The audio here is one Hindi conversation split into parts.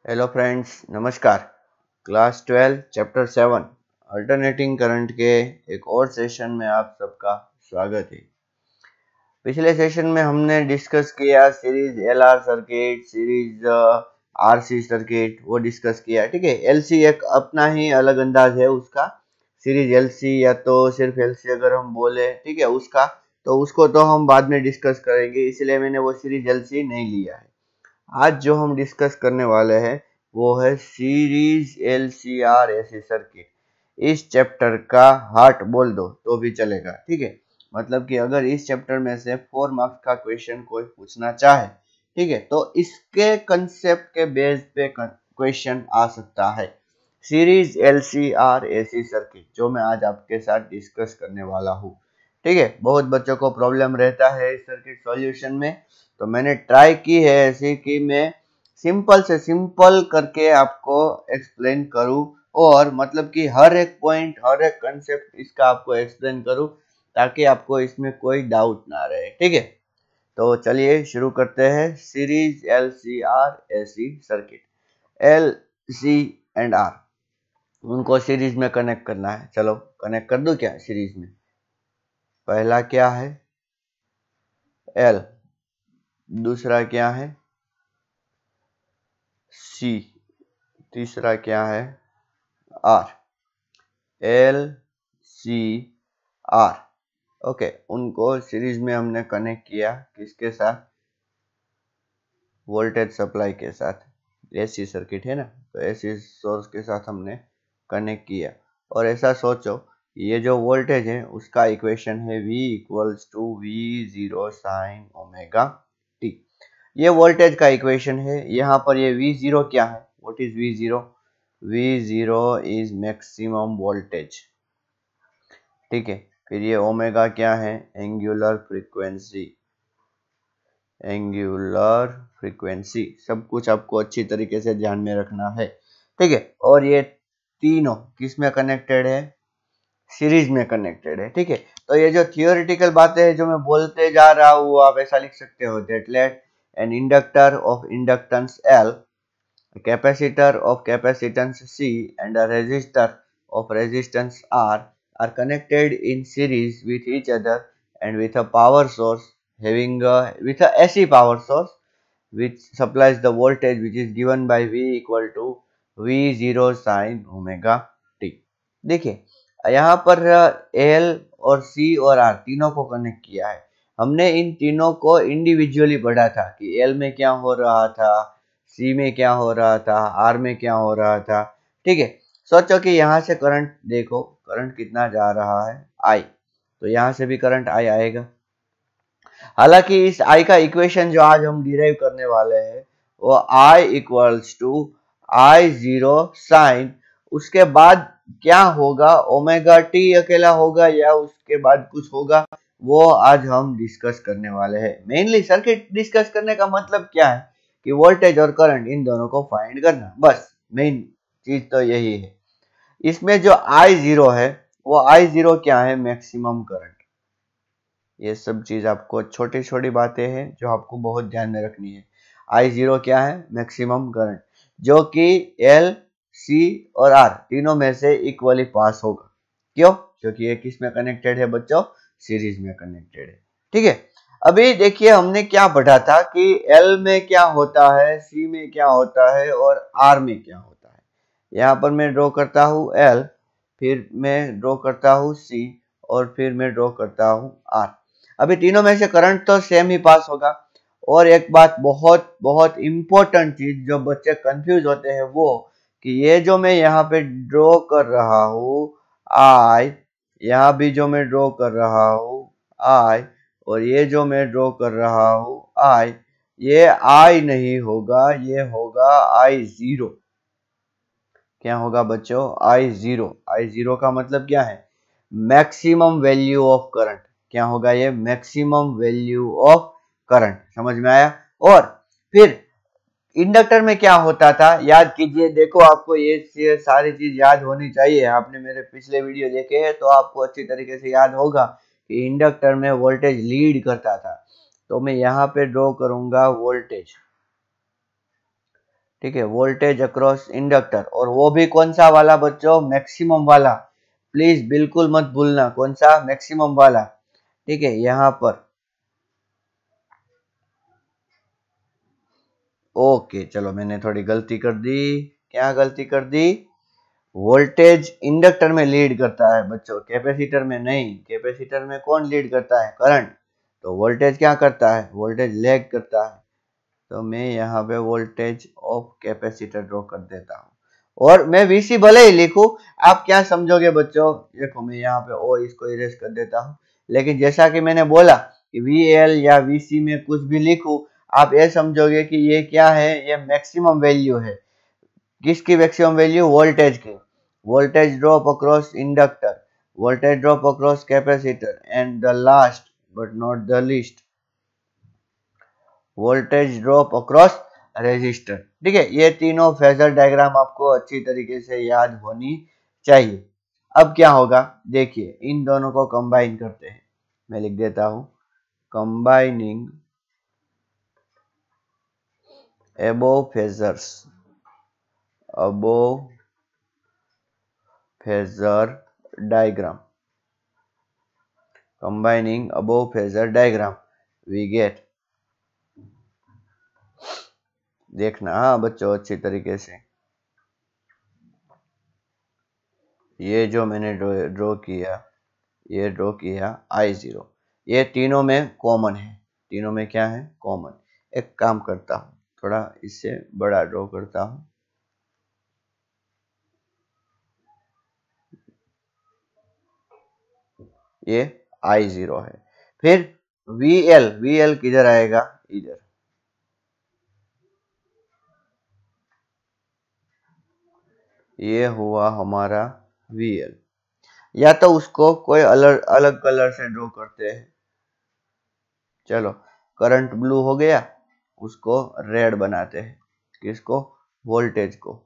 हेलो फ्रेंड्स, नमस्कार। क्लास 12 चैप्टर 7 अल्टरनेटिंग करंट के एक और सेशन में आप सबका स्वागत है। पिछले सेशन में हमने डिस्कस किया series LR circuit, series RC circuit, वो डिस्कस किया। ठीक है, एलसी एक अपना ही अलग अंदाज है उसका। सीरीज एलसी या तो सिर्फ एलसी अगर हम बोले, ठीक है, उसका तो उसको तो हम बाद में डिस्कस करेंगे, इसलिए मैंने वो सीरीज एलसी नहीं लिया है। आज जो हम डिस्कस करने वाले हैं वो है सीरीज एलसीआर एसी सर्किट। इस चैप्टर का हार्ट बोल दो तो भी चलेगा। ठीक है, मतलब कि अगर इस चैप्टर में से 4 मार्क्स का क्वेश्चन कोई पूछना चाहे, ठीक है, तो इसके कंसेप्ट के बेस पे क्वेश्चन आ सकता है। सीरीज एलसीआर एसी सर्किट जो मैं आज आपके साथ डिस्कस करने वाला हूँ। ठीक है, बहुत बच्चों को प्रॉब्लम रहता है इस सर्किट सॉल्यूशन में, तो मैंने ट्राई की है ऐसे कि मैं सिंपल से सिंपल करके आपको एक्सप्लेन करूं, और मतलब कि हर एक पॉइंट, हर एक कंसेप्ट इसका आपको एक्सप्लेन करूं ताकि आपको इसमें कोई डाउट ना रहे। ठीक है, तो चलिए शुरू करते हैं। Series L C R AC circuit, L C and R, उनको सीरीज में कनेक्ट करना है। चलो कनेक्ट कर दूं क्या सीरीज में? पहला क्या है? एल। दूसरा क्या है? सी। तीसरा क्या है? R. L C R. Okay, उनको सीरीज में हमने कनेक्ट किया किसके साथ? वोल्टेज सप्लाई के साथ। एसी सर्किट है ना, तो एसी सोर्स के साथ हमने कनेक्ट किया। और ऐसा सोचो, ये जो वोल्टेज है उसका इक्वेशन है V equals to V0 sine omega t. ये वोल्टेज का इक्वेशन है। यहाँ पर ये V0 क्या है? What is V0? V0 is maximum voltage. ठीक है, फिर ये ओमेगा क्या है? Angular frequency. एंगुलर फ्रीक्वेंसी, सब कुछ आपको अच्छी तरीके से ध्यान में रखना है। ठीक है, और ये तीनों किस में कनेक्टेड है? सीरीज में कनेक्टेड है। ठीक है, तो ये जो थियोरेटिकल बातें हैं जो मैं बोलते जा रहा हूँ, आप ऐसा लिख सकते हो that let an inductor of inductance L, a capacitor of capacitance C, and a resistor of resistance R are connected in series with each other and with a power source with a AC power source which supplies the voltage which is given by V equal to V0 sin omega t। देखिए, यहाँ पर L और C और R तीनों को कनेक्ट किया है। हमने इन तीनों को इंडिविजुअली पढ़ा था कि L में क्या हो रहा था, सी में क्या हो रहा था, आर में क्या हो रहा था। ठीक है, सोचो कि यहाँ से करंट देखो, करंट कितना जा रहा है? आई। तो यहाँ से भी करंट आई आएगा। हालांकि इस आई का इक्वेशन जो आज हम डिराइव करने वाले हैं वो I equals to I zero sine, उसके बाद क्या होगा? ओमेगा टी अकेला होगा या उसके बाद कुछ होगा, वो आज हम डिस्कस करने वाले हैं। मेनली सर्किट डिस्कस करने का मतलब क्या है कि वोल्टेज और करंट इन दोनों को फाइंड करना, बस मेन चीज तो यही है। इसमें जो आई जीरो है वो आई जीरो क्या है? Maximum current. ये सब चीज आपको छोटी छोटी बातें हैं जो आपको बहुत ध्यान में रखनी है। आई जीरो क्या है? मैक्सिमम करंट, जो कि एल, सी और आर तीनों में से इक्वली पास होगा। क्यों? क्योंकि ये किस में कनेक्टेड है बच्चों? सीरीज में कनेक्टेड है। ठीक है, अभी देखिए हमने क्या पढ़ा था कि एल में क्या होता है, सी में क्या होता है और आर में क्या होता है। यहाँ पर मैं ड्रॉ करता हूँ एल, फिर मैं ड्रॉ करता हूँ सी, और फिर मैं ड्रॉ करता हूँ आर। अभी तीनों में से करंट तो सेम ही पास होगा। और एक बात बहुत बहुत इंपॉर्टेंट चीज जो बच्चे कंफ्यूज होते हैं वो कि ये जो मैं यहाँ पे ड्रॉ कर रहा हूँ आई, यहाँ भी जो मैं ड्रॉ कर रहा हूँ आई, और ये जो मैं ड्रॉ कर रहा हूँ आई, ये आई नहीं होगा, ये होगा आई जीरो। क्या होगा बच्चों? आई जीरो। आई जीरो का मतलब क्या है? Maximum value of current. क्या होगा ये? Maximum value of current. समझ में आया? और फिर इंडक्टर में क्या होता था याद कीजिए। देखो, आपको ये सारी चीज याद होनी चाहिए। आपने मेरे पिछले वीडियो देखे हैं तो आपको अच्छी तरीके से याद होगा कि इंडक्टर में वोल्टेज लीड करता था। तो मैं यहाँ पे ड्रॉ करूंगा वोल्टेज। ठीक है, वोल्टेज अक्रॉस इंडक्टर, और वो भी कौन सा वाला बच्चों, मैक्सिमम वाला। प्लीज बिल्कुल मत भूलना, कौन सा, मैक्सिमम वाला। ठीक है, यहां पर ओके, चलो मैंने थोड़ी गलती कर दी। क्या गलती कर दी? वोल्टेज इंडक्टर में लीड करता है बच्चों, कैपेसिटर में नहीं। कैपेसिटर में कौन लीड करता है? करंट। तो वोल्टेज क्या करता है? वोल्टेज लैग करता है। तो मैं यहाँ पे वोल्टेज ऑफ कैपेसिटर ड्रॉ कर देता हूँ, और मैं वीसी भले ही लिखूं, आप क्या समझोगे बच्चों, देखो मैं यहाँ पे ओ इसको इरेज कर देता हूँ, लेकिन जैसा कि मैंने बोला कि वीएल या वीसी में कुछ भी लिखूं, आप ये समझोगे कि ये क्या है, ये मैक्सिमम वैल्यू है। किसकी मैक्सिमम वैल्यू? वोल्टेज की। Voltage drop across inductor, voltage drop across capacitor, and the last but not the least, voltage drop across resistor. ठीक है, ये तीनों फेजर डायग्राम आपको अच्छी तरीके से याद होनी चाहिए। अब क्या होगा, देखिए इन दोनों को कंबाइन करते हैं। मैं लिख देता हूं, combining above phasors, above phasor diagram, combining above phasor diagram we get, देखना हाँ बच्चों अच्छी तरीके से, ये जो मैंने ड्रॉ किया, ये ड्रॉ किया I0, ये तीनों में कॉमन है। तीनों में क्या है? कॉमन। एक काम करता हूँ, थोड़ा इससे बड़ा ड्रॉ करता हूँ। ये I0 है। फिर VL किधर आएगा? इधर। ये हुआ हमारा VL, या तो उसको कोई अलग अलग कलर से ड्रॉ करते हैं। चलो, करंट ब्लू हो गया, उसको रेड बनाते हैं। किसको? वोल्टेज को।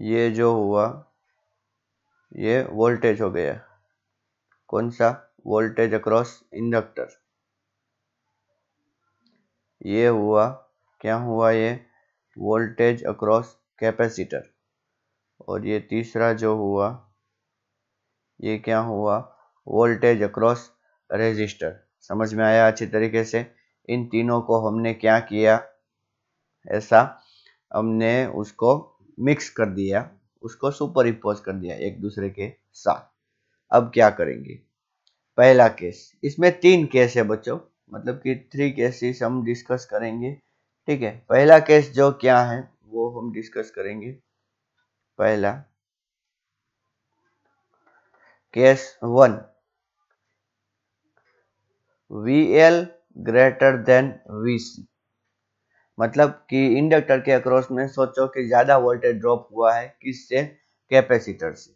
ये जो हुआ, ये वोल्टेज हो गया। कौन सा? Voltage across inductor. ये हुआ, क्या हुआ ये? Voltage across capacitor. और ये तीसरा जो हुआ, ये क्या हुआ? Voltage across resistor. समझ में आया अच्छी तरीके से? इन तीनों को हमने क्या किया, ऐसा हमने उसको मिक्स कर दिया, उसको सुपर इम्पोज कर दिया एक दूसरे के साथ। अब क्या करेंगे? पहला केस, इसमें 3 केस है बच्चों, मतलब कि 3 केसेस हम डिस्कस करेंगे। ठीक है, पहला केस जो क्या है वो हम डिस्कस करेंगे। पहला case 1, VL greater than VC, मतलब कि इंडक्टर के अक्रॉस में सोचो कि ज्यादा वोल्टेज ड्रॉप हुआ है, किससे? कैपेसिटर से।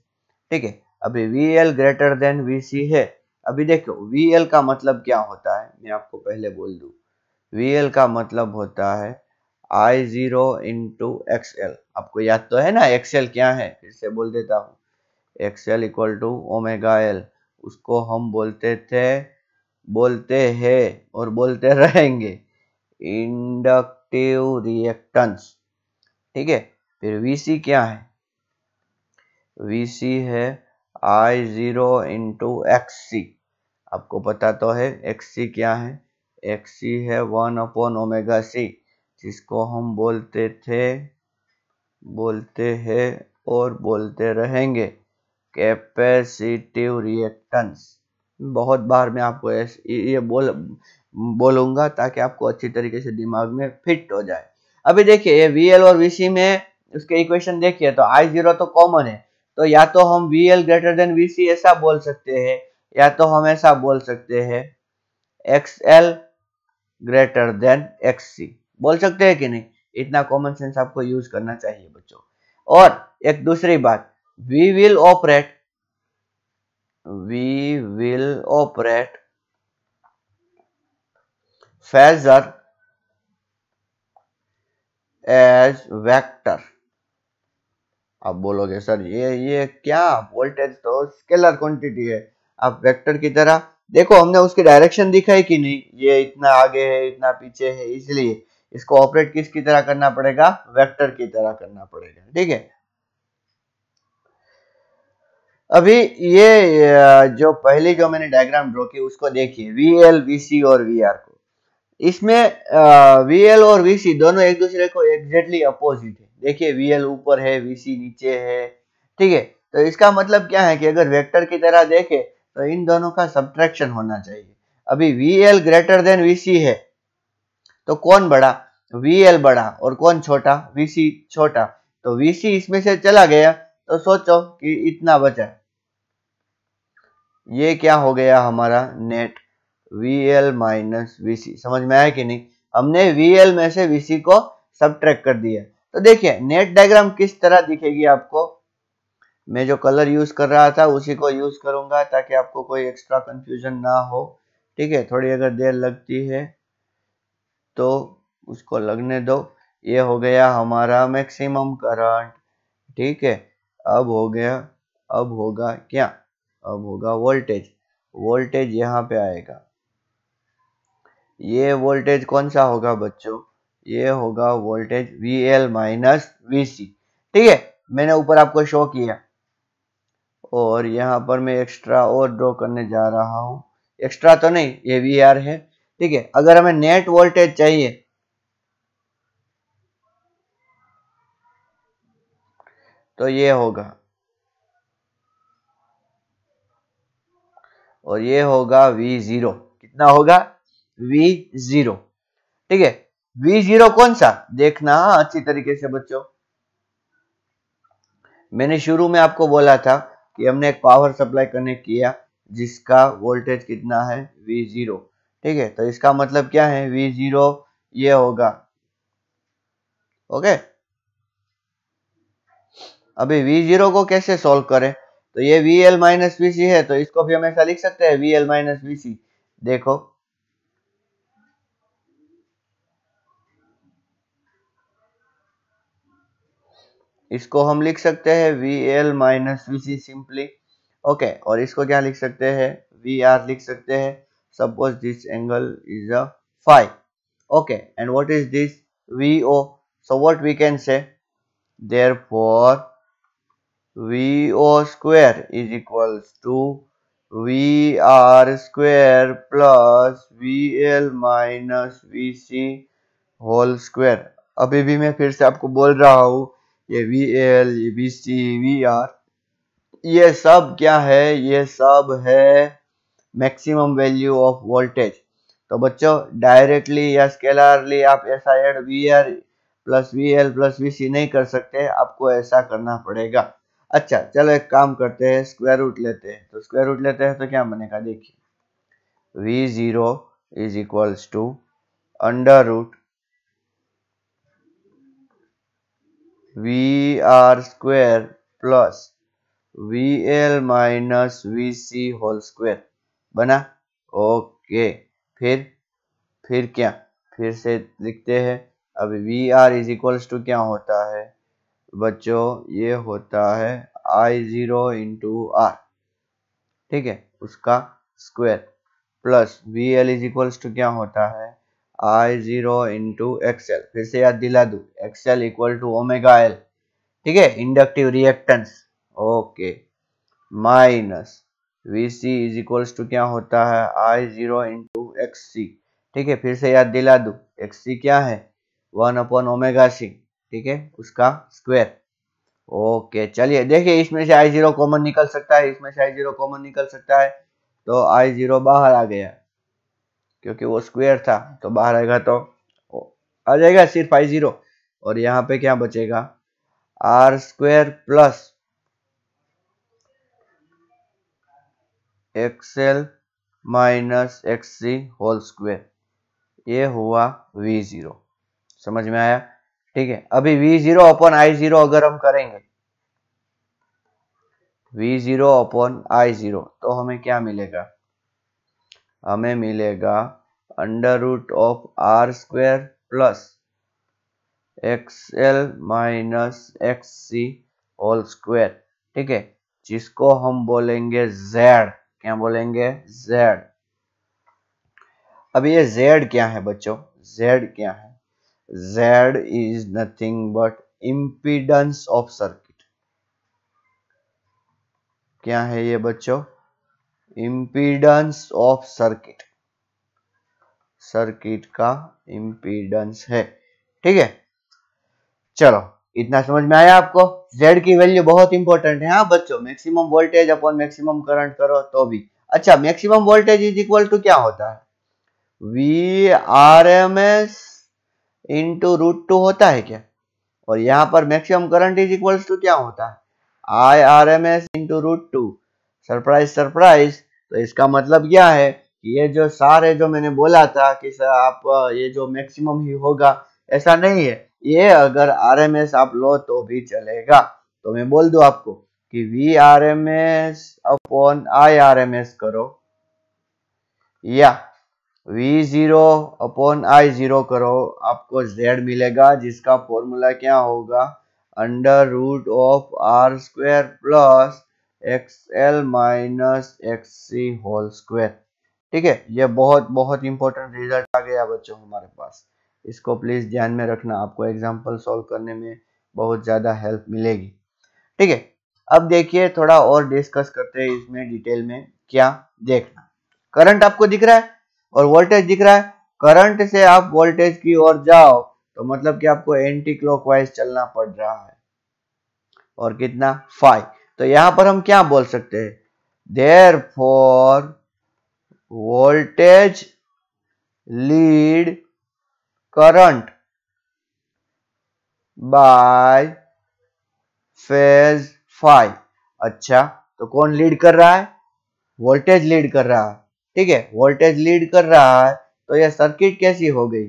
ठीक है, अभी VL ग्रेटर देन VC है। अभी देखो VL का मतलब क्या होता है, मैं आपको पहले बोल दूं। VL का मतलब होता है I0 इंटू XL। आपको याद तो है ना XL क्या है? फिर से बोल देता हूँ, XL equal to omega L। उसको हम बोलते हैं और बोलते रहेंगे इंडक्टिव रिएक्टेंस। ठीक है, फिर VC क्या है? VC है I0 इंटू XC। आपको पता तो है XC क्या है? XC है 1/ओमेगा C, जिसको हम बोलते हैं और बोलते रहेंगे कैपेसिटिव रिएक्टेंस। बहुत बार मैं आपको ये बोलूंगा ताकि आपको अच्छी तरीके से दिमाग में फिट हो जाए। अभी देखिए ये VL और VC में उसके इक्वेशन देखिए, तो I0 तो कॉमन है, तो या तो हम VL ग्रेटर देन VC ऐसा बोल सकते हैं, या तो हम ऐसा बोल सकते हैं XL ग्रेटर देन XC। बोल सकते हैं कि नहीं? इतना कॉमन सेंस आपको यूज करना चाहिए बच्चों। और एक दूसरी बात, we will operate phasor as vector. आप बोलोगे सर ये क्या, वोल्टेज तो स्केलर क्वांटिटी है, आप वेक्टर की तरह देखो हमने उसकी डायरेक्शन दिखाई कि नहीं, ये इतना आगे है इतना पीछे है, इसलिए इसको ऑपरेट किसकी तरह करना पड़ेगा, वेक्टर की तरह करना पड़ेगा। ठीक है, अभी ये जो पहली जो मैंने डायग्राम ड्रॉ की उसको देखिए, VL VC और VR को। इसमें VL और VC दोनों एक दूसरे को एग्जैक्टली अपोजिट है। देखिए VL ऊपर है, VC नीचे है। ठीक है, तो इसका मतलब क्या है कि अगर वेक्टर की तरह देखे तो इन दोनों का सब्ट्रैक्शन होना चाहिए। अभी VL ग्रेटर देन VC है तो कौन बड़ा, VL बड़ा, और कौन छोटा, VC छोटा। तो VC इसमें से चला गया तो सोचो कि इतना बचा, ये क्या हो गया हमारा नेट VL माइनस VC। समझ में आया कि नहीं, हमने VL में से VC को सबट्रैक्ट कर दिया। तो देखिए नेट डायग्राम किस तरह दिखेगी आपको, मैं जो कलर यूज कर रहा था उसी को यूज करूंगा ताकि आपको कोई एक्स्ट्रा कंफ्यूजन ना हो। ठीक है, थोड़ी अगर देर लगती है तो उसको लगने दो। ये हो गया हमारा मैक्सिमम करंट। ठीक है, अब हो गया, अब होगा क्या, अब होगा वोल्टेज। वोल्टेज यहाँ पे आएगा, ये वोल्टेज कौन सा होगा बच्चों, ये होगा वोल्टेज VL माइनस VC। ठीक है, मैंने ऊपर आपको शो किया, और यहाँ पर मैं एक्स्ट्रा और ड्रॉ करने जा रहा हूँ। एक्स्ट्रा तो नहीं, ये VR है। ठीक है, अगर हमें नेट वोल्टेज चाहिए तो ये होगा, और ये होगा V0। कितना होगा, V0। ठीक है, V0 कौन सा देखना अच्छी तरीके से बच्चों। मैंने शुरू में आपको बोला था कि हमने एक पावर सप्लाई कनेक्ट किया जिसका वोल्टेज कितना है, V0। ठीक है, तो इसका मतलब क्या है, V0 ये होगा। ओके, अभी V0 को कैसे सॉल्व करें, तो ये VL माइनस VC है तो इसको भी हम ऐसा लिख सकते हैं VL माइनस VC। देखो इसको हम लिख सकते हैं VL minus VC simply. Okay, और इसको क्या लिख सकते हैं, VR लिख सकते हैं। Suppose this angle is a phi। Okay, and what is this, VO। So what we can say, therefore VO square is equals to VR square plus VL minus VC whole square. अभी भी मैं फिर से आपको बोल रहा हूँ, ये VL, ये VC, VR, ये सब क्या है, ये सब है मैक्सिमम वैल्यू ऑफ वोल्टेज। तो बच्चों डायरेक्टली या स्केलरली आप ऐसा add VR plus VL plus VC नहीं कर सकते, आपको ऐसा करना पड़ेगा। अच्छा चलो एक काम करते हैं, स्क्वायर रूट लेते हैं। तो स्क्वायर रूट लेते हैं तो क्या बनेगा, देखिए V0 is equals to under root VR square plus VL minus VC whole square बना। ओके, फिर क्या, फिर से लिखते हैं। अब VR इज इक्वल्स टू क्या होता है बच्चों, ये होता है I0 इंटू R। ठीक है, उसका square plus VL is equals to क्या होता है I0 इंटू XL। फिर से याद दिला दूं, XL equal to omega L। ठीक है, inductive reactance. Okay, minus VC is equals to क्या होता है I0 इंटू XC। ठीक है, फिर से याद दिला दूं, XC क्या है 1/ओमेगा C। ठीक है, उसका स्क्वायर। ओके, चलिए देखिए इसमें से I0 कॉमन निकल सकता है, इसमें से I0 कॉमन निकल सकता है, तो I0 बाहर आ गया क्योंकि वो स्क्वायर था, तो बाहर आएगा तो आ जाएगा सिर्फ I0। और यहाँ पे क्या बचेगा, R square plus XL minus XC whole square, ये हुआ V0। समझ में आया। ठीक है, अभी V0 अपॉन I0 अगर हम करेंगे, V0 अपॉन I0, तो हमें क्या मिलेगा, हमें मिलेगा under root of R square plus XL minus XC whole square. ठीक है, जिसको हम बोलेंगे Z। क्या बोलेंगे, Z। अब ये Z क्या है बच्चों? Z क्या है? Z is nothing but impedance of circuit. क्या है ये बच्चों? इम्पीडेंस ऑफ सर्किट, सर्किट का इम्पीडेंस है। ठीक है, चलो इतना समझ में आया आपको? Z की वैल्यू बहुत इंपॉर्टेंट है। हाँ बच्चों, maximum voltage upon maximum current करो तो भी। अच्छा, maximum voltage is equal to क्या होता है? VRMS इंटू √2 होता है क्या? और यहाँ पर maximum current is equal to क्या होता है? IRMS into √2। Surprise surprise. तो इसका मतलब क्या है कि ये जो सारे जो मैंने बोला था कि सर आप ये जो मैक्सिमम ही होगा, ऐसा नहीं है। ये अगर RMS आप लो तो भी चलेगा। तो मैं बोल दूं आपको कि VRMS अपॉन IRMS करो, या V0 अपॉन I0 करो, आपको Z मिलेगा, जिसका फॉर्मूला क्या होगा? Under root of R square plus XL minus XC whole square. ठीक है, ये बहुत बहुत इंपॉर्टेंट रिजल्ट आ गया बच्चों हमारे पास। इसको प्लीज ध्यान में रखना, आपको एग्जाम्पल सॉल्व करने में बहुत ज्यादा हेल्प मिलेगी। ठीक है, अब देखिए थोड़ा और डिस्कस करते हैं इसमें डिटेल में। क्या देखना, करंट आपको दिख रहा है और वोल्टेज दिख रहा है। करंट से आप वोल्टेज की ओर जाओ तो मतलब कि आपको एंटी क्लॉकवाइज चलना पड़ रहा है, और कितना? 5। तो यहां पर हम क्या बोल सकते हैं? Therefore voltage lead current by phase 5। अच्छा, तो कौन लीड कर रहा है? वोल्टेज लीड कर रहा है। ठीक है, वोल्टेज लीड कर रहा है, तो यह सर्किट कैसी हो गई?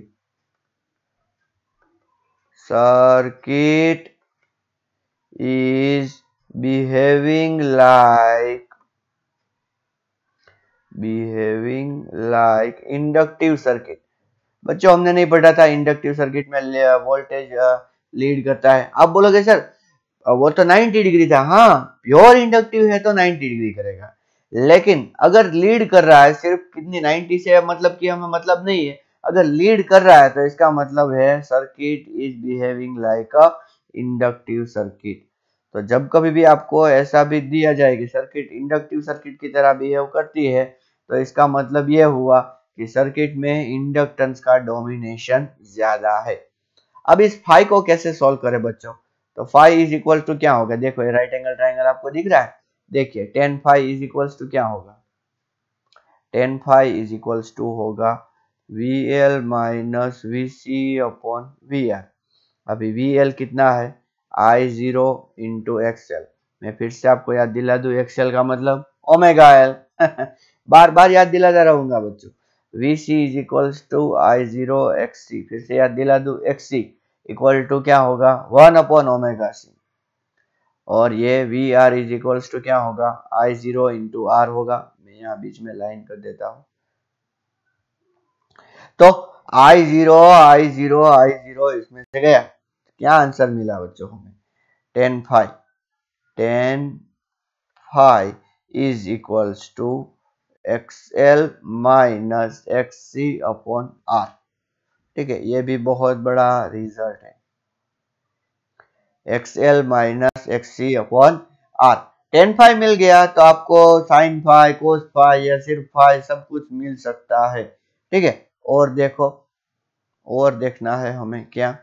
Circuit is behaving like inductive circuit. बच्चों हमने नहीं पढ़ा था इंडक्टिव सर्किट में वोल्टेज लीड करता है। आप बोलोगे सर वो तो 90 डिग्री था। हाँ, प्योर इंडक्टिव है तो 90 डिग्री करेगा, लेकिन अगर लीड कर रहा है सिर्फ कितनी 90 से, मतलब कि हमें मतलब नहीं है। अगर लीड कर रहा है तो इसका मतलब है circuit is behaving like a inductive circuit. तो जब कभी भी आपको ऐसा भी दिया जाए कि सर्किट इंडक्टिव सर्किट की तरह बिहेव करती है, तो इसका मतलब यह हुआ कि सर्किट में इंडक्टेंस का डोमिनेशन ज्यादा है। अब इस फाई को कैसे सॉल्व करें बच्चों? तो फाई इज इक्वल टू क्या होगा? देखो ये राइट एंगल ट्राइंगल आपको दिख रहा है। देखिए tan phi is equal to क्या होगा? tan phi is equal to होगा VL minus VC upon VR। अभी VL कितना है? I0 into XL। मैं फिर से आपको याद दिला दूं, XL का मतलब ओमेगा L। बार बार याद दिलाता रहूंगा बच्चों। VC is equal to I0 XC। फिर से याद दिला दूं, XC इक्वल टू क्या होगा? 1 अपॉन ओमेगा C। और ये VR इज इक्वल टू क्या होगा? I0 इंटू R होगा। मैं यहाँ बीच में लाइन कर देता हूँ। तो I0 इसमें से गया, क्या आंसर मिला बच्चों हमें? tan phi is equals to XL minus XC upon R। ठीक है, ये भी बहुत बड़ा रिजल्ट है, XL minus XC upon R। tan phi मिल गया तो आपको sin phi, cos phi या सिर्फ phi सब कुछ मिल सकता है। ठीक है, और देखो, और देखना है हमें क्या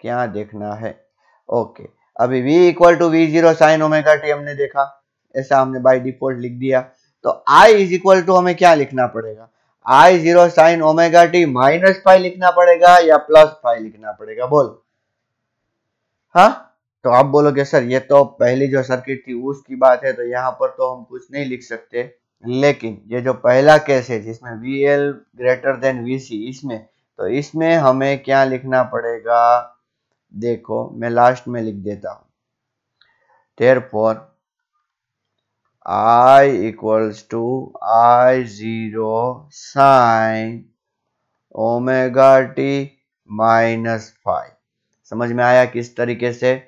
क्या देखना है। ओके, अभी v equal to V0 sine omega t हमने देखा, ऐसा हमने बाय डिफॉल्ट लिख दिया। तो I इज इक्वल टू हमें क्या लिखना पड़ेगा? I0 sine omega t minus phi लिखना पड़ेगा या प्लस फाई लिखना पड़ेगा? बोलो। हाँ, तो आप बोलोगे सर ये तो पहली जो सर्किट थी उसकी बात है, तो यहाँ पर तो हम कुछ नहीं लिख सकते। लेकिन ये जो पहला केस है जिसमें VL ग्रेटर देन VC, इसमें तो इसमें हमें क्या लिखना पड़ेगा? देखो मैं लास्ट में लिख देता हूं, therefore I equals to I0 sine omega t minus phi. समझ में आया किस तरीके से?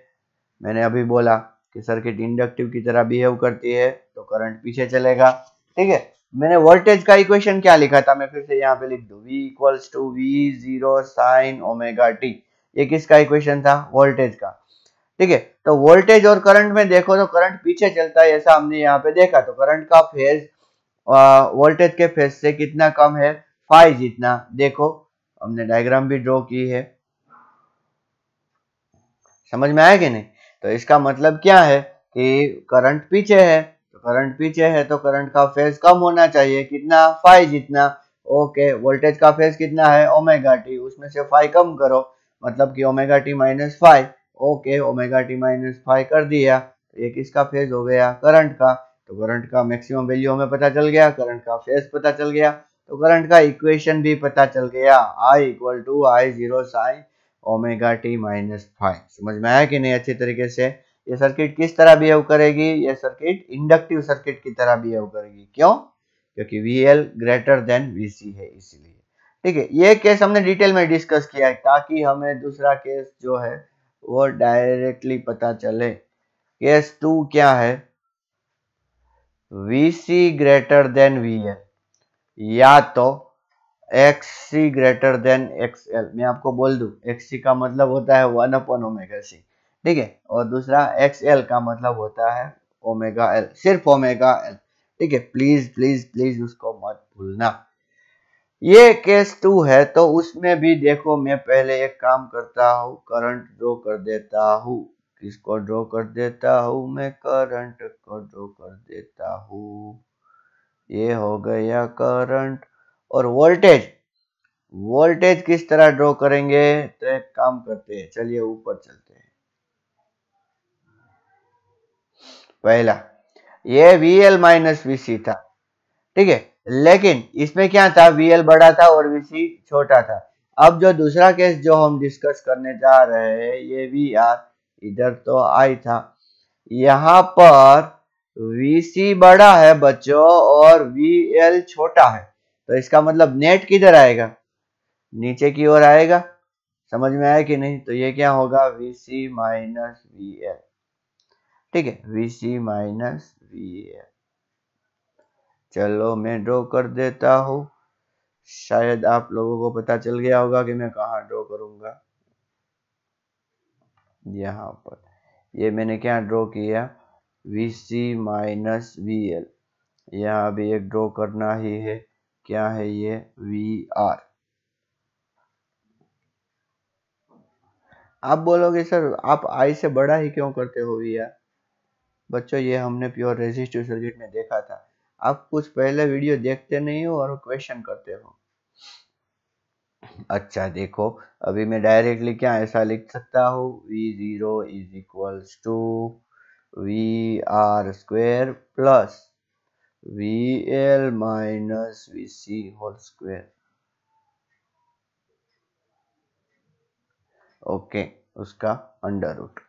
मैंने अभी बोला कि सर्किट इंडक्टिव की तरह बिहेव करती है तो करंट पीछे चलेगा। ठीक है, मैंने वोल्टेज का इक्वेशन क्या लिखा था, मैं फिर से यहाँ पे लिख दूं, V equals to V0 sine omega t. ये किसका इक्वेशन था, वोल्टेज का। ठीक है, तो वोल्टेज और करंट में देखो तो करंट पीछे चलता है, ऐसा हमने यहाँ पे देखा। तो करंट का फेज वोल्टेज के फेज से कितना कम है, फाई जितना। देखो हमने डायग्राम भी ड्रॉ की है, समझ में आया कि नहीं। तो इसका मतलब क्या है कि करंट पीछे है, तो करंट पीछे है तो करंट का फेज कम होना चाहिए, कितना, फाई जितना। ओके, वोल्टेज का फेज कितना है, ओमेगा टी, उसमें से फाई कम करो, मतलब कि omega t minus phi. Okay, omega t minus phi कर दिया, तो ये किसका फेज हो गया, करंट का। तो करंट का मैक्सिमम वैल्यू हमें पता चल गया, करंट का फेज पता चल गया, तो करंट का इक्वेशन भी पता चल गया, I equal to I zero sine omega t minus five. समझ में आया कि नहीं अच्छी तरीके से। ये सर्किट किस तरह बिहेव करेगी, ये सर्किट इंडक्टिव सर्किट की तरह बिहेव करेगी। क्यों, क्योंकि VL ग्रेटर देन VC है, इसीलिए। ठीक है, ये केस हमने डिटेल में डिस्कस किया है ताकि हमें दूसरा केस जो है वो डायरेक्टली पता चले। केस 2 क्या है, VC ग्रेटर देन VL, या तो XC ग्रेटर देन XL। मैं आपको बोल दूं, XC का मतलब होता है 1/ओमेगा C, ठीक है, और दूसरा XL का मतलब होता है ओमेगा L, सिर्फ ओमेगा L। ठीक है, प्लीज प्लीज प्लीज उसको मत भूलना। ये केस 2 है, तो उसमें भी देखो मैं पहले एक काम करता हूँ, करंट ड्रॉ कर देता हूँ। किसको ड्रॉ कर देता हूँ, मैं करंट को ड्रॉ कर देता हूँ। ये हो गया करंट। और वोल्टेज, वोल्टेज किस तरह ड्रॉ करेंगे, तो एक काम करते हैं, चलिए ऊपर चलते हैं। पहला ये VL माइनस VC था, ठीक है, लेकिन इसमें क्या था, VL बड़ा था और VC छोटा था। अब जो दूसरा केस जो हम डिस्कस करने जा रहे हैं, ये VR, इधर तो I था, यहाँ पर VC बड़ा है बच्चों और VL छोटा है, तो इसका मतलब नेट किधर आएगा, नीचे की ओर आएगा। समझ में आया कि नहीं। तो ये क्या होगा, VC माइनस VL। ठीक है, VC माइनस VL। चलो मैं ड्रॉ कर देता हूँ, शायद आप लोगों को पता चल गया होगा कि मैं कहाँ ड्रॉ करूंगा। यहाँ पर ये मैंने क्या ड्रॉ किया, VC माइनस VL। यहाँ भी एक ड्रॉ करना ही है, क्या है ये, VR। आप बोलोगे सर आप I से बड़ा ही क्यों करते हो VR। बच्चों ये हमने प्योर रेजिस्टिव सर्किट में देखा था, आप कुछ पहले वीडियो देखते नहीं हो और क्वेश्चन करते हो। अच्छा देखो, अभी मैं डायरेक्टली क्या ऐसा लिख सकता हूँ, V0 is equals to VR square plus VL minus VC whole square. Okay, उसका अंडर रूट।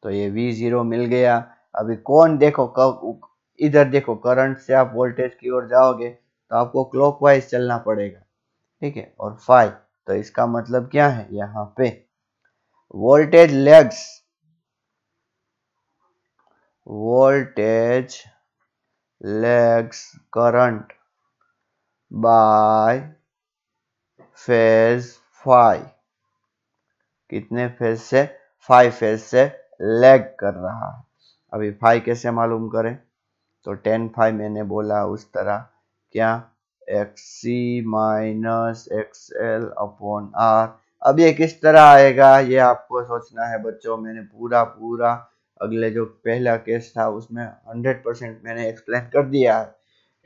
तो ये V0 मिल गया। अभी कौन, देखो कब, इधर देखो, करंट से आप वोल्टेज की ओर जाओगे तो आपको क्लॉकवाइज चलना पड़ेगा, ठीक है, और फाई। तो इसका मतलब क्या है, यहाँ पे voltage lags, voltage lags current by phase phi. कितने फेज से, फाई फेज से लैग कर रहा है। अभी फाई कैसे मालूम करें, तो 10 फाई मैंने बोला उस तरह, क्या, XC minus XL upon R। अब ये किस तरह आएगा ये आपको सोचना है बच्चों, मैंने पूरा पूरा अगले जो पहला केस था उसमें 100% मैंने एक्सप्लेन कर दिया है।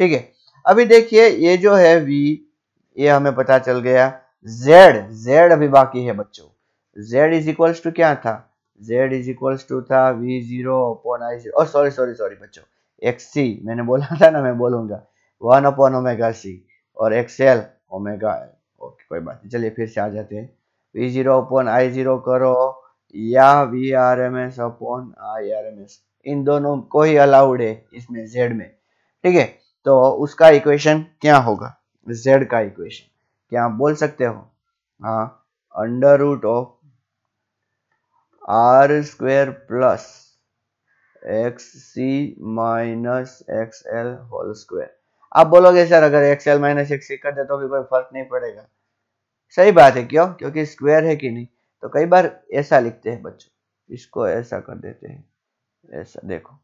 ठीक है, अभी देखिए ये जो है V, ये हमें पता चल गया। Z अभी बाकी है बच्चों। Z इज इक्वल्स टू क्या था, Z इज इक्वल्स टू था V0 अपॉन I0, और सॉरी सॉरी सॉरी बच्चों, XC मैंने बोला था ना, मैं बोलूंगा 1/ओमेगा C, और XL ओमेगा L। ओके कोई बात नहीं, चलिए फिर से आ जाते हैं। V0 अपॉन I0 करो या VRMS अपॉन IRMS, इन दोनों को ही अलाउड है इसमें Z में। ठीक है, तो उसका इक्वेशन क्या होगा, Z का इक्वेशन क्या आप बोल सकते हो, हाँ, under root of R square plus XC minus XL whole square. आप बोलोगे सर अगर एक्सएल माइनस एक्सी कर दे तो भी कोई फर्क नहीं पड़ेगा। सही बात है, क्यों? क्योंकि स्क्वायर है कि नहीं। तो कई बार ऐसा लिखते हैं बच्चों, इसको ऐसा कर देते हैं, ऐसा देखो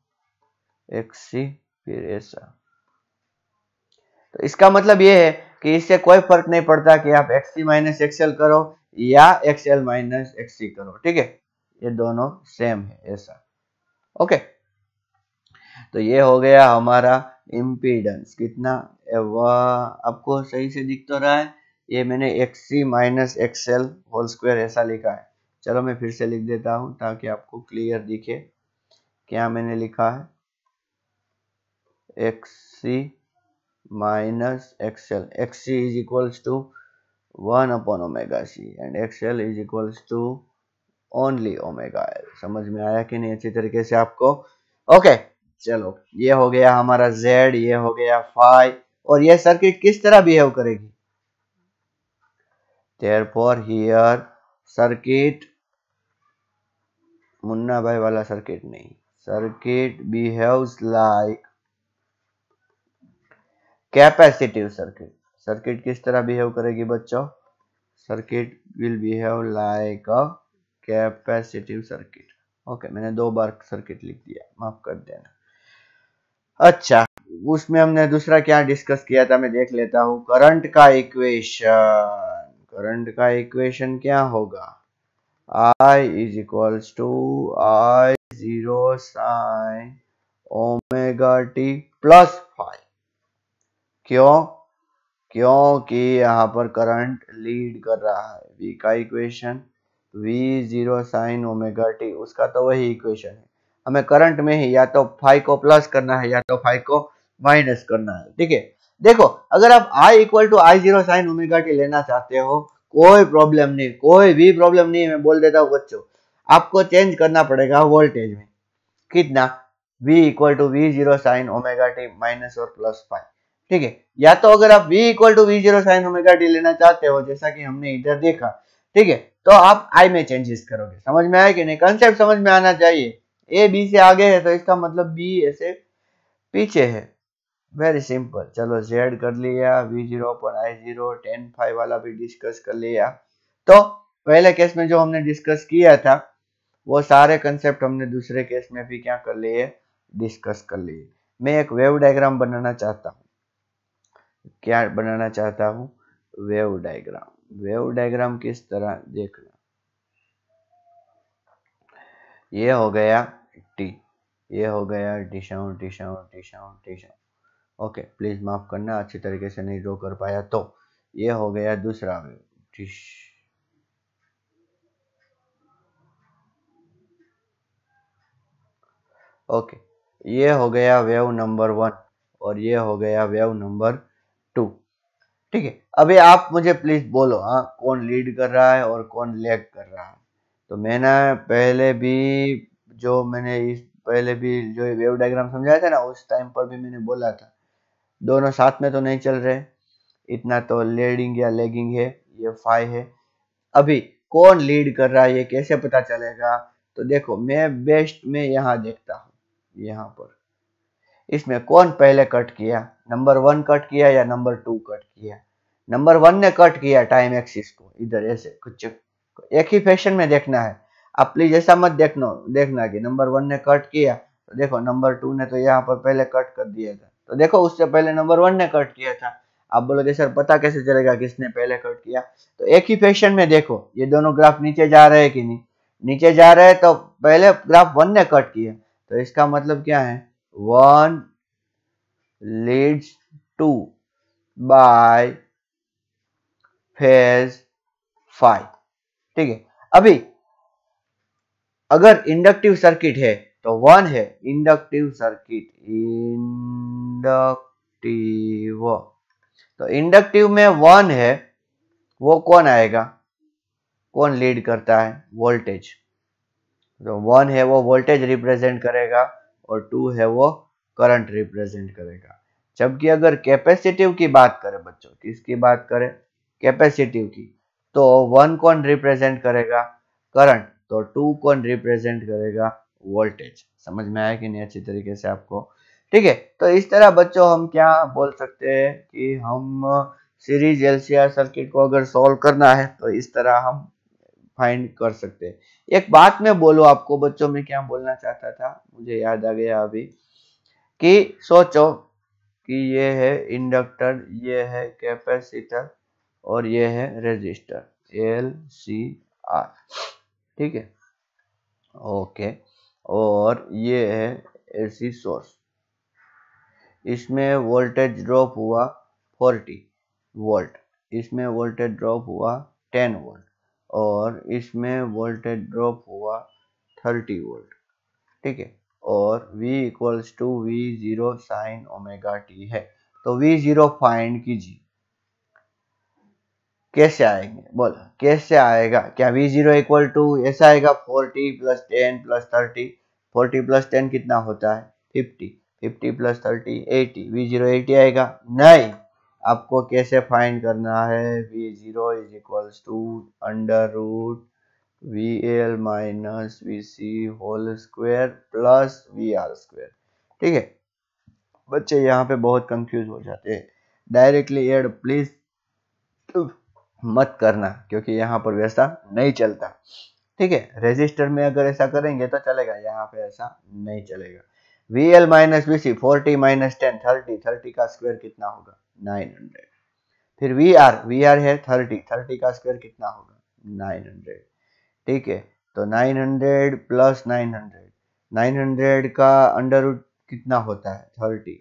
एक्सी फिर ऐसा। तो इसका मतलब ये है कि इससे कोई फर्क नहीं पड़ता कि आप एक्सी माइनस एक्सएल करो या एक्सएल माइनस एक्सी करो, ठीक है, ये दोनों सेम है ऐसा। ओके, तो ये हो गया हमारा इम्पीडेंस कितना, आपको सही से दिख तो रहा है, ये मैंने XC minus XL whole square ऐसा लिखा है। चलो मैं फिर से लिख देता हूं ताकि आपको क्लियर दिखे क्या मैंने लिखा है। XC minus XL, XC is equals to 1 upon omega C and XL is equals to only omega L. समझ में आया कि नहीं अच्छी तरीके से आपको? ओके, चलो ये हो गया हमारा z, ये हो गया फाई, और ये सर्किट किस तरह बिहेव करेगी। देयरफॉर हियर सर्किट, मुन्ना भाई वाला सर्किट नहीं, circuit behaves like capacitive circuit. Circuit किस तरह बिहेव करेगी बच्चों? Circuit will behave like a capacitive circuit. Okay, मैंने 2 बार सर्किट लिख दिया, माफ कर देना। अच्छा, उसमें हमने दूसरा क्या डिस्कस किया था, मैं देख लेता हूं। करंट का इक्वेशन, करंट का इक्वेशन क्या होगा? I is equals to I zero sine omega t plus five. क्यों? क्योंकि यहाँ पर करंट लीड कर रहा है। V का equation V zero sine omega T, उसका तो वही इक्वेशन है। हमें करंट में ही या तो फाई को प्लस करना है या तो फाई को माइनस करना है, ठीक है। देखो, अगर आप I equal to I zero sine omega t लेना चाहते हो, कोई प्रॉब्लम नहीं, कोई भी प्रॉब्लम नहीं है। मैं बोल देता हूँ बच्चों, आपको चेंज करना पड़ेगा वोल्टेज में। कितना? V equal to V zero sine omega t minus और प्लस फाइव, ठीक है। या तो अगर आप V equal to V zero sine omega t लेना चाहते हो, जैसा कि हमने इधर देखा, ठीक है, तो आप I में चेंजेस करोगे। समझ में आया कि नहीं? कंसेप्ट समझ में आना चाहिए। A B से आगे है तो इसका मतलब B ऐसे पीछे है। Very simple. चलो Z कर लिया, V0 पर I0, tan फाई वाला भी डिस्कस कर लिया। तो पहले केस में जो हमने डिस्कस किया था वो सारे कंसेप्ट हमने दूसरे केस में भी क्या कर लिए, डिस्कस कर लिए। मैं एक वेव डायग्राम बनाना चाहता हूँ। क्या बनाना चाहता हूँ? Wave diagram. वेव डायग्राम किस तरह देखना, ये हो गया टी, ये हो गया टिशाउन टिशाउन टिशाउन टिशाउन। ओके, प्लीज माफ करना, अच्छी तरीके से नहीं ड्रॉ कर पाया। तो ये हो गया दूसरा वेव टिश, ओके, ये हो गया वेव नंबर 1 और ये हो गया वेव नंबर 2, ठीक है। अभी आप मुझे प्लीज बोलो, हाँ, कौन लीड कर रहा है और कौन लैग कर रहा है? तो मैंने पहले भी जो वेव डायग्राम समझाया था ना, उस टाइम पर भी मैंने बोला था दोनों साथ में तो नहीं चल रहे, इतना तो लीडिंग या लैगिंग है, ये फाई है। अभी कौन लीड कर रहा है ये कैसे पता चलेगा? तो देखो, मैं बेस्ट में यहाँ देखता हूँ, यहाँ पर इसमें कौन पहले कट किया, नंबर 1 कट किया या नंबर 2 कट किया? नंबर 1 ने कट किया टाइम एक्सिस को, इधर ऐसे कुछ एक ही फैशन में देखना है। आप प्लीज ऐसा मत देखना कि नंबर 1 ने कट किया तो देखो नंबर 2 ने तो यहाँ पर पहले कट कर दिया था, तो देखो उससे पहले नंबर 1 ने कट किया था। आप बोलोगे सर पता कैसे चलेगा किसने पहले कट किया? तो एक ही फैशन में देखो, ये दोनों ग्राफ नीचे जा रहे हैं कि नहीं? नीचे जा रहे हैं तो पहले ग्राफ 1 ने कट किया, तो इसका मतलब क्या है? 1 leads 2 by phase 5, ठीक है। अभी अगर इंडक्टिव सर्किट है तो 1 है, इंडक्टिव सर्किट, इंडक्टिव, तो इंडक्टिव में 1 है, वो कौन आएगा, कौन लीड करता है? वोल्टेज। तो 1 है वो वोल्टेज रिप्रेजेंट करेगा और 2 है वो करंट रिप्रेजेंट करेगा। जबकि अगर कैपेसिटिव की बात करें बच्चों, किसकी बात करें? कैपेसिटिव की, तो 1 कौन रिप्रेजेंट करेगा? करंट, तो 2 कौन रिप्रेजेंट करेगा? वोल्टेज। समझ में आया कि नहीं अच्छी तरीके से आपको? ठीक है। तो इस तरह बच्चों हम क्या बोल सकते हैं कि हम सीरीज एलसीआर सर्किट को अगर सॉल्व करना है तो इस तरह हम फाइंड कर सकते हैं। एक बात मैं बोलूं आपको बच्चों, में क्या बोलना चाहता था, मुझे याद आ गया अभी, कि सोचो कि ये है इंडक्टर, ये है कैपेसिटर और ये है रेजिस्टर एल सी आर। ठीक है, ओके। और ये है एसी सोर्स, इसमें वोल्टेज ड्रॉप हुआ 40 वोल्ट, इसमें वोल्टेज ड्रॉप हुआ 10 वोल्ट और इसमें वोल्टेज ड्रॉप हुआ 30 वोल्ट। ठीक है, और V equals to V0 sine omega t है। तो V0 फाइंड कीजिए, कैसे आएंगे बोलो, कैसे आएगा? क्या V0 इक्वल टू ऐसा आएगा 40 प्लस 10 प्लस 30, 40 प्लस 10 कितना होता है 50, 50 प्लस 30 80, V0 80 आएगा? नहीं, आपको कैसे फाइंड करना है? V0 is equals to under root VL minus VC whole square plus VR square. ठीक है बच्चे, यहाँ पे बहुत कंफ्यूज हो जाते हैं, डायरेक्टली ऐड प्लीज मत करना, क्योंकि यहाँ पर वैसा नहीं चलता। ठीक है, रेजिस्टर में अगर ऐसा करेंगे तो चलेगा, यहाँ पे ऐसा नहीं चलेगा। VL माइनस VC 40 माइनस 10 30, 30 का स्क्वायर कितना होगा 900। फिर VR है 30, 30 का स्क्वायर कितना होगा 900। ठीक है, तो 900 प्लस 900, 900 का अंडर रूट कितना होता है 30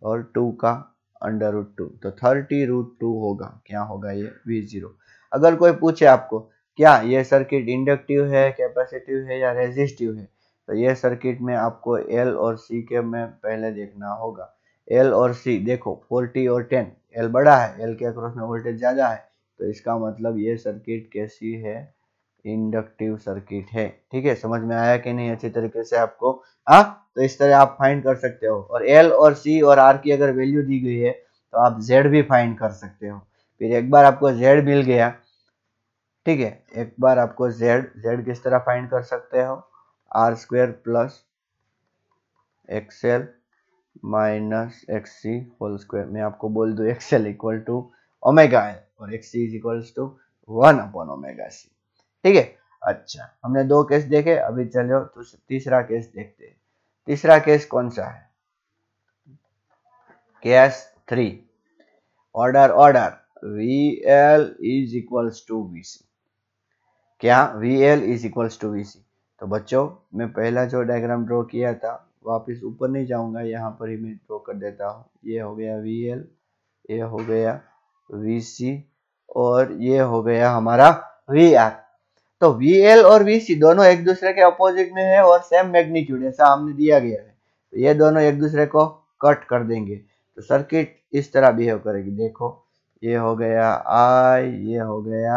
और 2 का अंडर रूट 2, तो 30 रूट 2 होगा, क्या होगा ये V0। अगर कोई पूछे आपको क्या ये सर्किट इंडक्टिव है, कैपेसिटिव है या रेजिस्टिव है, तो ये सर्किट में आपको L और C के में पहले देखना होगा। L और C देखो 40 और 10, L बड़ा है, L के अक्रॉस में वोल्टेज ज्यादा है, तो इसका मतलब ये सर्किट कैसी है, इंडक्टिव सर्किट है। ठीक है, समझ में आया कि नहीं अच्छी तरीके से आपको? हाँ, तो इस तरह आप फाइंड कर सकते हो। और एल और सी और आर की अगर वैल्यू दी गई है तो आप जेड भी फाइंड कर सकते हो। फिर एक बार आपको जेड मिल गया, ठीक है, एक बार आपको जेड किस तरह फाइंड कर सकते हो, R square plus XL minus XC whole square. मैं आपको बोल दूं एक्सएल इक्वल टू ओमेगा है और XC is equals to 1 upon omega C. ठीक है, अच्छा हमने 2 केस देखे, अभी चलो तो तीसरा केस देखते हैं। तीसरा केस कौन सा है? Case 3, order VL is equals to VC। क्या VL is equals to VC? तो बच्चों मैं पहला जो डायग्राम ड्रॉ किया था, वापस ऊपर नहीं जाऊंगा, यहाँ पर ही मैं ड्रॉ कर देता हूँ। ये हो गया VL, ये हो गया VC और ये हो गया हमारा VR। तो VL और VC दोनों एक दूसरे के अपोजिट में है और सेम मैग्नीट्यूड ऐसा हमने दिया गया है, तो ये दोनों एक दूसरे को कट कर देंगे, तो सर्किट इस तरह बिहेव करेगी। देखो ये हो गया I, ये हो गया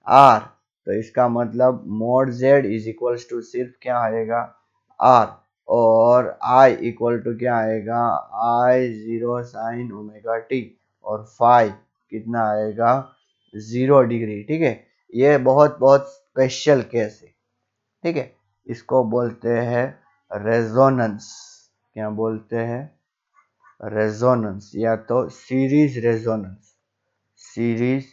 R, तो इसका मतलब mode Z is equals to सिर्फ क्या आएगा R, और I इक्वल टू क्या आएगा I0 साइन ओमेगा टी, और फाई कितना आएगा 0 डिग्री। ठीक है, ये बहुत बहुत स्पेशल केस है। ठीक है, इसको बोलते हैं रेजोनेंस। क्या बोलते हैं? रेजोनेंस, या तो सीरीज रेजोनेंस, सीरीज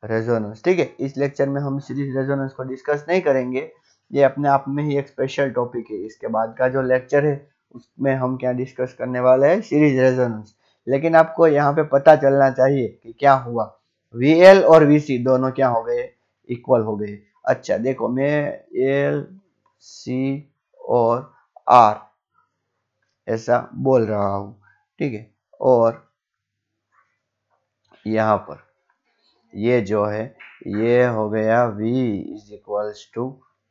रेजोनेंस। ठीक है, इस लेक्चर में हम सीरीज रेजोनेंस को डिस्कस नहीं करेंगे, ये अपने आप में ही एक स्पेशल टॉपिक है। इसके बाद का जो लेक्चर है उसमें हम क्या डिस्कस करने वाले हैं, सीरीज रेजोनेंस। लेकिन आपको यहाँ पे पता चलना चाहिए कि क्या हुआ, VL और VC दोनों क्या हो गए, इक्वल हो गए। अच्छा देखो, मैं L C और R ऐसा बोल रहा हूँ, ठीक है, और यहाँ पर ये जो है ये हो गया V is equals to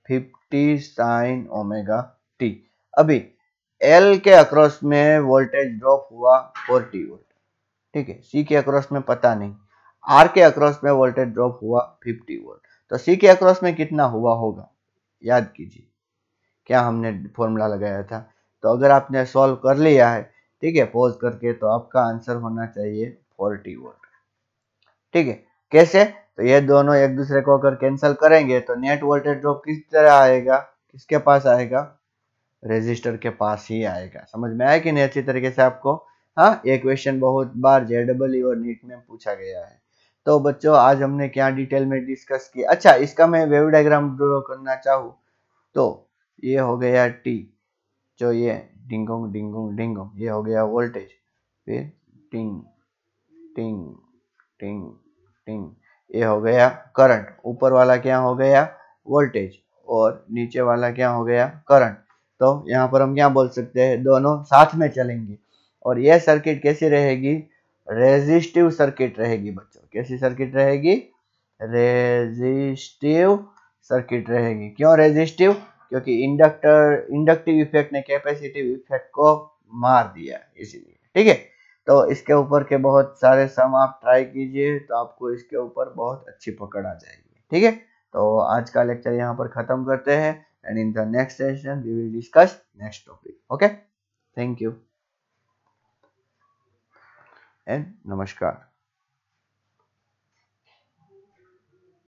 50 sine omega t. अभी L के अक्रॉस में वोल्टेज ड्रॉप हुआ 40 वोल्ट, ठीक है, C के अक्रॉस में पता नहीं, R के अक्रॉस में वोल्टेज ड्रॉप हुआ 50 वोल्ट, तो C के अक्रॉस में कितना हुआ होगा, याद कीजिए क्या हमने फॉर्मूला लगाया था। तो अगर आपने सॉल्व कर लिया है, ठीक है, पॉज करके, तो आपका आंसर होना चाहिए 40 वोल्ट। ठीक है, कैसे? तो ये दोनों एक दूसरे को अगर कैंसिल करेंगे तो नेट वोल्टेज ड्रॉप किस तरह आएगा, किसके पास आएगा, रेजिस्टर के पास ही आएगा। समझ में आया कि नहीं अच्छी तरीके से आपको? हाँ, ये क्वेश्चन बहुत बार JEE और नीट में पूछा गया है। तो बच्चों आज हमने क्या डिटेल में डिस्कस किया। अच्छा, इसका मैं वेव डायग्राम ड्रॉ करना चाहूँ तो ये हो गया टी, जो ये डिंगोंग डिंगोंग डिंगोंग, ये हो गया वोल्टेज, फिर टिंग टिंग टिंग टिंग, ये हो गया करंट। ऊपर वाला क्या हो गया? वोल्टेज, और नीचे वाला क्या हो गया? करंट। तो यहाँ पर हम क्या बोल सकते हैं? दोनों साथ में चलेंगे। और यह सर्किट कैसी रहेगी? रेजिस्टिव सर्किट रहेगी बच्चों। कैसी सर्किट रहेगी? रेजिस्टिव सर्किट रहेगी। क्यों रेजिस्टिव? क्योंकि इंडक्टिव इफेक्ट ने कैपेसिटिव इफेक्ट को मार दिया, इसीलिए। ठीक है, तो इसके ऊपर के बहुत सारे सम आप ट्राई कीजिए, तो आपको इसके ऊपर बहुत अच्छी पकड़ आ जाएगी। ठीक है, तो आज का लेक्चर यहाँ पर खत्म करते हैं, and in the next session we will discuss next topic. Okay, thank you and नमस्कार।